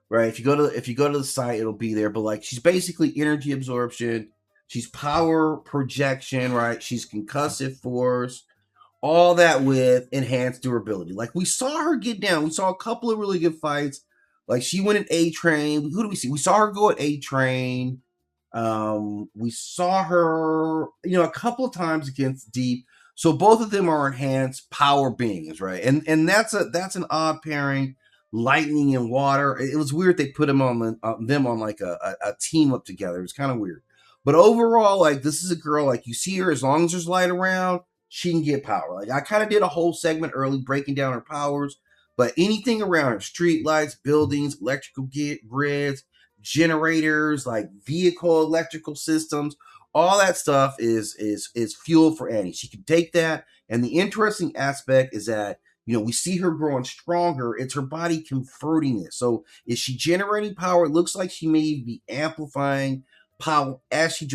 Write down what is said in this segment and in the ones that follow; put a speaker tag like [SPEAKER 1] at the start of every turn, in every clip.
[SPEAKER 1] right? If you go to the site, it'll be there. But like, she's basically energy absorption. She's power projection, right? She's concussive force, all that with enhanced durability. Like we saw her get down. We saw a couple of really good fights. Like she went at A Train. Who do we see? We saw her go at A Train. We saw her, a couple of times against Deep. So both of them are enhanced power beings, right? And that's an odd pairing. Lightning and water. It was weird they put them on like a team up together. It was kind of weird. But overall, like this is a girl, like you see her as long as there's light around, she can get power. Like I kind of did a whole segment early breaking down her powers, but anything around her, street lights, buildings, electrical grids, generators, like vehicle electrical systems, all that stuff is fuel for Annie. She can take that, and the interesting aspect is that we see her growing stronger. It's her body converting it. So is she generating power? It looks like she may be amplifying power as she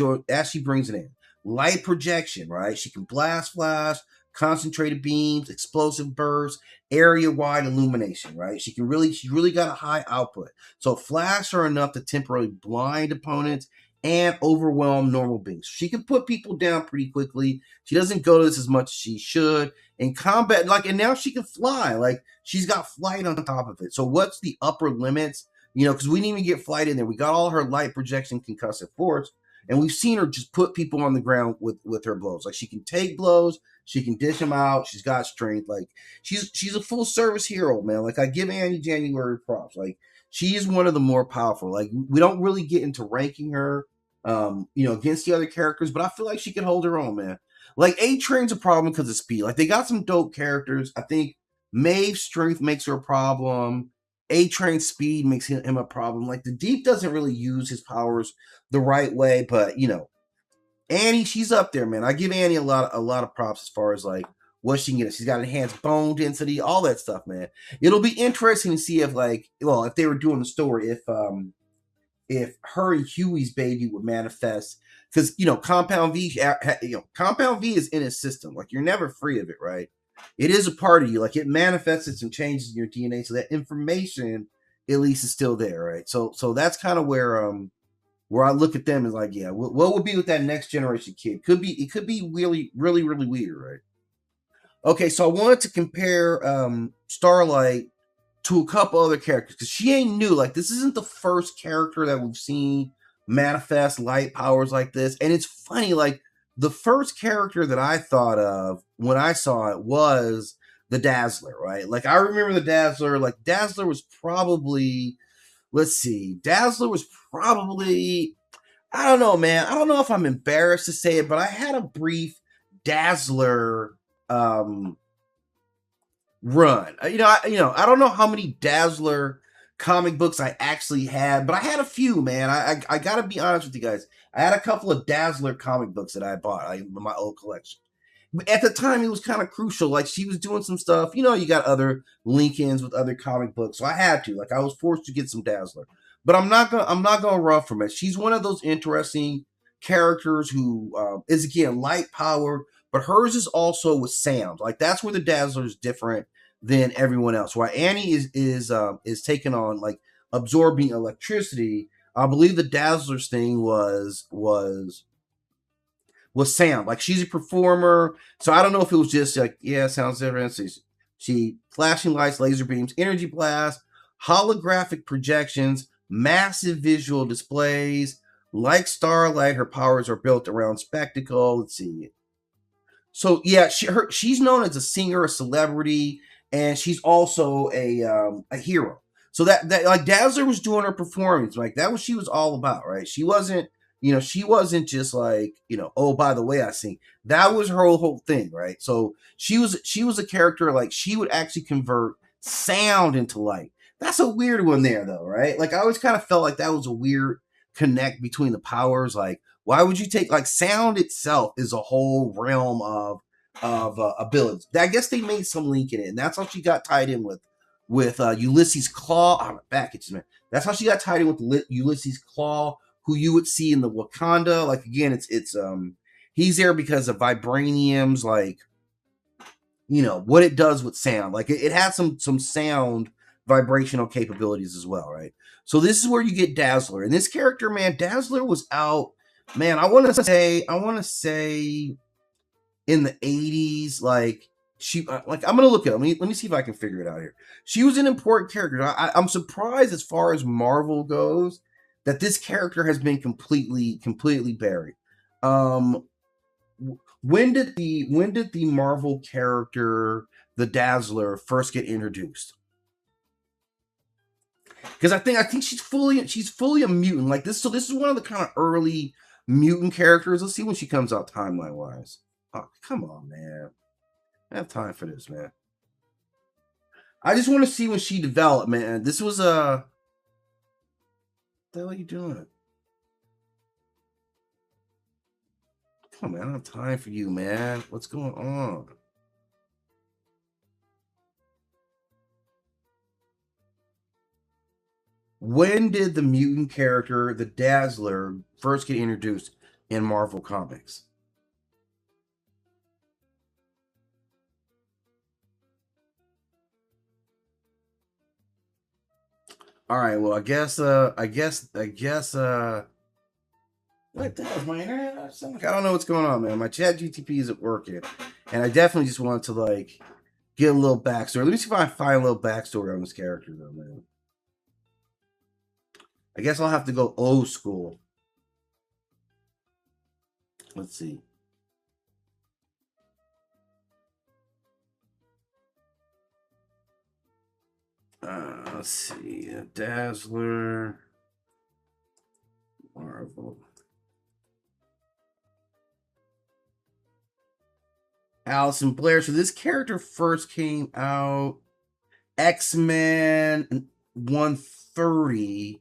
[SPEAKER 1] brings it in. Light projection, right? She can blast flash, concentrated beams, explosive bursts, area-wide illumination, right? She's really got a high output. So flash are enough to temporarily blind opponents and overwhelm normal beings. She can put people down pretty quickly. She doesn't go to this as much as she should. In combat, and now she can fly. Like, she's got flight on top of it. So what's the upper limits? Because we didn't even get flight in there. We got all her light projection, concussive force, and we've seen her just put people on the ground with her blows. Like, she can take blows, she can dish them out, she's got strength. Like, she's a full service hero, man. Like, I give Annie January props. Like, she's one of the more powerful. Like, we don't really get into ranking her, against the other characters, but I feel like she can hold her own, man. Like, A-Train's a problem because of speed. Like, they got some dope characters. I think Maeve's strength makes her a problem. A-Train's speed makes him a problem. Like, the Deep doesn't really use his powers the right way, but Annie, she's up there, man. I give Annie a lot of props as far as like what she can get. She's got enhanced bone density, all that stuff, man. It'll be interesting to see if they were doing the story, if her and Huey's baby would manifest, because Compound V, Compound V is in his system. Like, you're never free of it, right? It is a part of you. Like, it manifests and changes in your DNA, so that information at least is still there, right? So that's kind of where I look at them as like, yeah, what would be with that next generation kid? It could be really, really, really weird, right? Okay, so I wanted to compare Starlight to a couple other characters because she ain't new. Like, this isn't the first character that we've seen manifest light powers like this. And it's funny, like, the first character that I thought of when I saw it was the Dazzler, right? Like, I remember the Dazzler. Like, Dazzler was probably, let's see, Dazzler was probably, I don't know, man. I don't know if I'm embarrassed to say it, but I had a brief Dazzler run. I don't know how many Dazzler comic books I actually had, but I had a few, man. I gotta be honest with you guys. I had a couple of Dazzler comic books that I bought in my old collection. But at the time, it was kind of crucial. Like, she was doing some stuff. You got other Lincolns with other comic books, so I had to. Like, I was forced to get some Dazzler. But I'm not gonna run from it. She's one of those interesting characters who is, again, light powered, but hers is also with sound. Like, that's where the Dazzler is different than everyone else. While Annie is taking on, like, absorbing electricity, I believe the Dazzler's thing was sound. Like, she's a performer, so I don't know if it was just like, yeah, sounds different. She flashing lights, laser beams, energy blast, holographic projections, massive visual displays. Like Starlight, her powers are built around spectacle. Let's see. So yeah, she's known as a singer, a celebrity, and she's also a hero. So that like, Dazzler was doing her performance, like, that was she was all about, right? She wasn't just like, oh, by the way, I sing. That was her whole thing, right? So she was a character, like, she would actually convert sound into light. That's a weird one there, though, right? Like, I always kind of felt like that was a weird connect between the powers. Like, why would you take, like, sound itself is a whole realm of abilities. I guess they made some link in it, and that's how she got tied in with Ulysses Claw. Oh, my back itches, man. That's how she got tied in with Ulysses Claw, who you would see in the Wakanda. Like, again, it's he's there because of vibraniums, like, what it does with sound. Like, it has some sound vibrational capabilities as well, right? So this is where you get Dazzler, and this character, man, Dazzler was out, man. I want to say in the 80s, like she, like I'm gonna look at it. Let me see if I can figure it out here. She was an important character. I'm surprised as far as Marvel goes that this character has been completely buried. Um, when did the Marvel character the Dazzler first get introduced? Because I think she's fully a mutant like this. So this is one of the kind of early mutant characters. Let's see when she comes out timeline wise. Oh, come on, man. I have time for this, man. I just want to see when she developed, man. This was a. What the hell are you doing? Come on, man. I don't have time for you, man. What's going on? When did the mutant character, the Dazzler, first get introduced in Marvel Comics? All right, well, I guess, what the hell's my internet? I don't know what's going on, man. My chat GTP isn't working. And I definitely just wanted to, like, get a little backstory. Let me see if I can find a little backstory on this character, though, man. I guess I'll have to go old school. Let's see. Let's see. Dazzler. Marvel. Allison Blair. So this character first came out X-Men 130.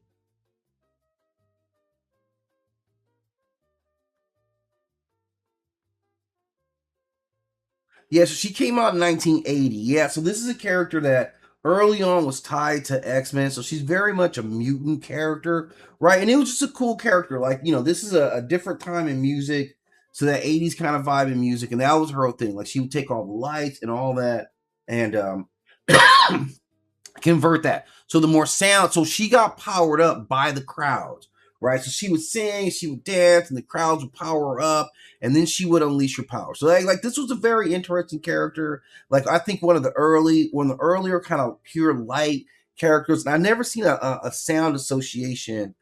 [SPEAKER 1] Yeah, so she came out in 1980. Yeah, so this is a character that early on was tied to X-Men. So she's very much a mutant character, right? And it was just a cool character. Like, this is a different time in music. So that 80s kind of vibe in music. And that was her whole thing. Like she would take all the lights and all that and convert that. So the more sound, so she got powered up by the crowds, right? So she would sing, she would dance, and the crowds would power her up, and then she would unleash her power. So like this was a very interesting character. Like I think one of the earlier kind of pure light characters, and I've never seen a sound association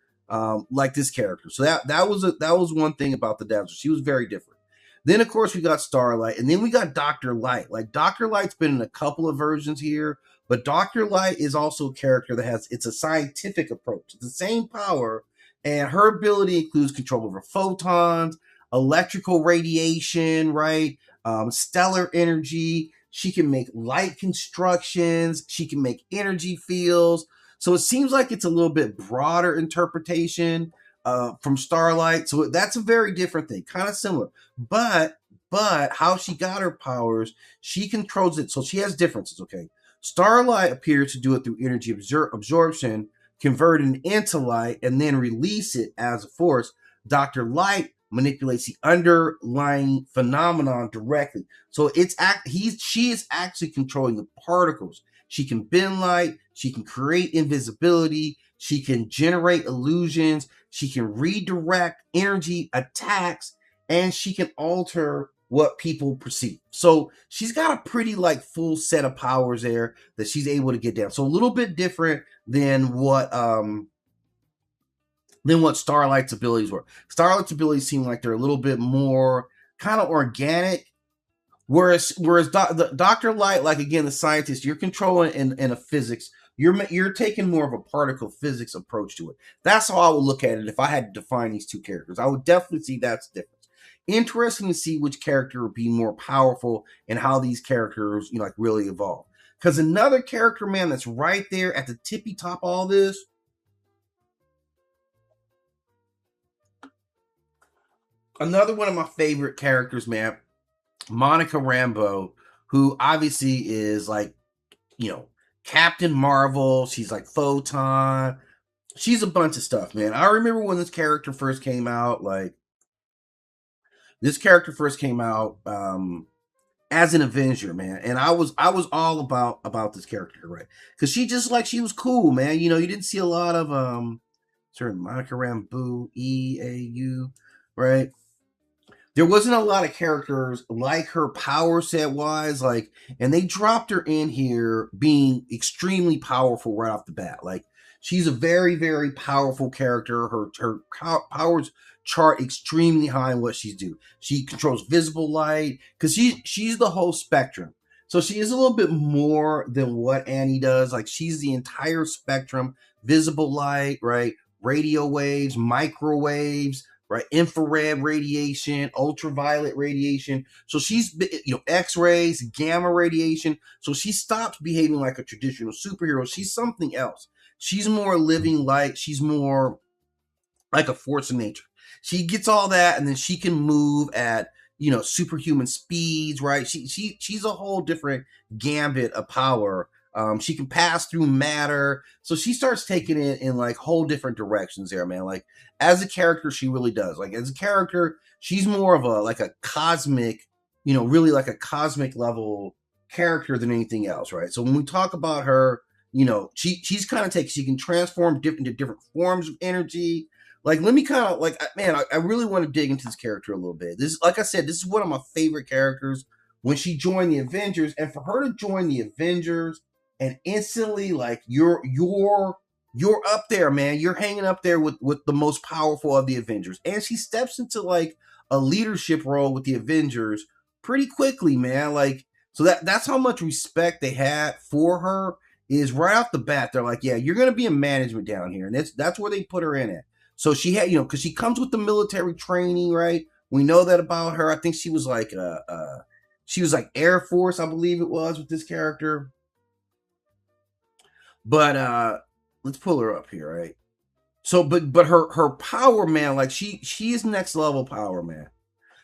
[SPEAKER 1] like this character. So that was one thing about the Dazzler. She was very different. Then of course we got Starlight, and then we got Dr. Light. Like Dr. Light's been in a couple of versions here, but Dr. Light is also a character that it's a scientific approach. It's the same power, and her ability includes control over photons, electrical radiation, right? Stellar energy. She can make light constructions. She can make energy fields. So it seems like it's a little bit broader interpretation from Starlight. So that's a very different thing, kind of similar. But how she got her powers, she controls it. So she has differences, okay? Starlight appears to do it through energy absorption, convert it into light, and then release it as a force. Dr. Light manipulates the underlying phenomenon directly. So she is actually controlling the particles. She can bend light, she can create invisibility, she can generate illusions, she can redirect energy attacks, and she can alter what people perceive. So she's got a pretty like full set of powers there that she's able to get down. So a little bit different than what Starlight's abilities were. Starlight's abilities seem like they're a little bit more kind of organic. Whereas Dr. Light, like again, the scientist, you're controlling in a physics. You're taking more of a particle physics approach to it. That's how I would look at it if I had to define these two characters. I would definitely see that's the difference. Interesting to see which character would be more powerful and how these characters, like really evolve. Because another character, man, that's right there at the tippy top of all this. Another one of my favorite characters, man, Monica Rambeau, who obviously is like, Captain Marvel. She's like Photon. She's a bunch of stuff, man. I remember when this character first came out, as an Avenger, man. And I was all about this character, right? Because she was cool, man. You know, you didn't see a lot of certain Monica Rambeau, EAU, right? There wasn't a lot of characters like her power set wise, like, and they dropped her in here being extremely powerful right off the bat. Like, she's a very, very powerful character. Her powers chart extremely high in what she's do. She controls visible light because she's the whole spectrum. So she is a little bit more than what Annie does. Like, she's the entire spectrum: visible light, right? Radio waves, microwaves, right? Infrared radiation, ultraviolet radiation. So she's, you know, X-rays, gamma radiation. So she stops behaving like a traditional superhero. She's something else. She's more living light. She's more like a force of nature. She gets all that, and then she can move at, you know, superhuman speeds, right? She's a whole different gambit of power. She can pass through matter, so she starts taking it in like whole different directions there, man. Like, as a character, she really does. Like, as a character, she's more of a like a cosmic, you know, really like a cosmic level character than anything else, right? So when we talk about her, you know, she's kind of she can transform into different forms of energy. Like, let me kind of like, man, I really want to dig into this character a little bit. This, like I said, this is one of my favorite characters when she joined the Avengers, and for her to join the Avengers and instantly, like, you're up there, man. You're hanging up there with the most powerful of the Avengers, and she steps into like a leadership role with the Avengers pretty quickly, man. Like, so that's how much respect they had for her. Is right off the bat, they're like, yeah, you're gonna be in management down here, and that's where they put her in at. So she had, you know, because she comes with the military training, right? We know that about her. I think she was like Air Force, I believe it was, with this character. But let's pull her up here, right? So, but her power, man, like she is next level power, man.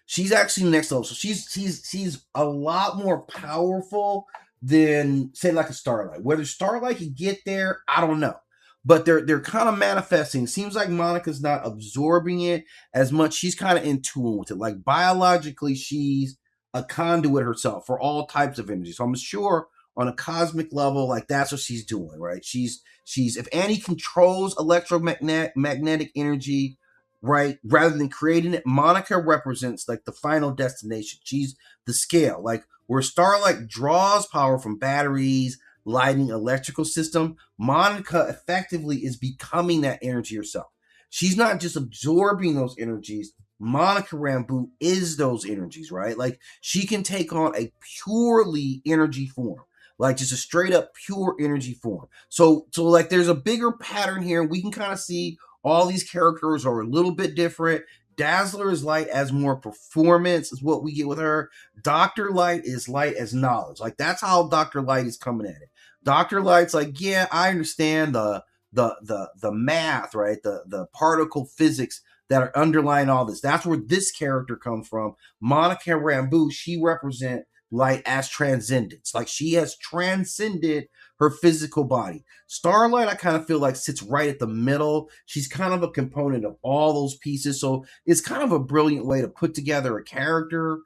[SPEAKER 1] She's actually next level. So she's a lot more powerful than, say, like a Starlight. Whether Starlight can get there, I don't know. But they're kind of manifesting. Seems like Monica's not absorbing it as much. She's kind of in tune with it. Like, biologically, she's a conduit herself for all types of energy. So I'm sure on a cosmic level, like, that's what she's doing, right? She's if Annie controls electromagnetic energy, right, rather than creating it, Monica represents like the final destination. She's the scale, like where Starlight draws power from batteries, lighting, electrical system. Monica effectively is becoming that energy herself. She's not just absorbing those energies. Monica Rambeau is those energies, right? Like, she can take on a purely energy form, like just a straight up pure energy form. So like, there's a bigger pattern here. We can kind of see all these characters are a little bit different. Dazzler is light as more performance, is what we get with her. Dr. Light is light as knowledge. Like, that's how Dr. Light is coming at it. Dr. Light's like, yeah, I understand the math, right? The particle physics that are underlying all this. That's where this character comes from. Monica Rambeau, she represents light as transcendence. Like, she has transcended her physical body. Starlight, I kind of feel like, sits right at the middle. She's kind of a component of all those pieces. So it's kind of a brilliant way to put together a character.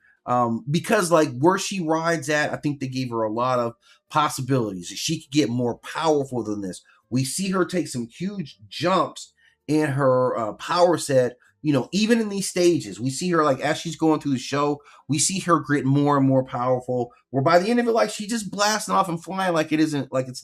[SPEAKER 1] Because like where she rides at, I think they gave her a lot of possibilities. She could get more powerful than this. We see her take some huge jumps in her power set. You know, even in these stages, we see her, like, as she's going through the show, we see her get more and more powerful. Where by the end of it, like, she's just blasting off and flying like it isn't, like it's